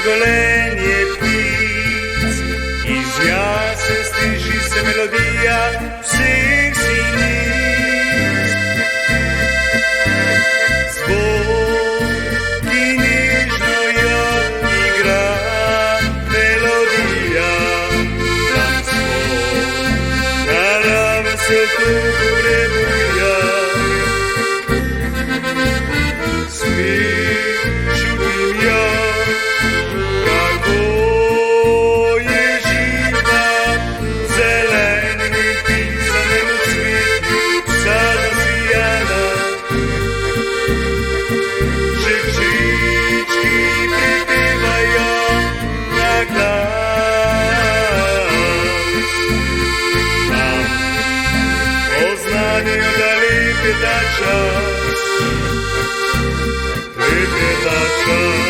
golenie ptic i z jasy stýži se melodija všech siníc. Zvuky nežno jak igra melodija, tam svoj naram se tu bude buja. Čutim ja kako je živa zelenim pisanim u cvijetu sada svijana. Že ptički pripevaju na glas. Tam poznanju da lipe da čas. Lipe da čas.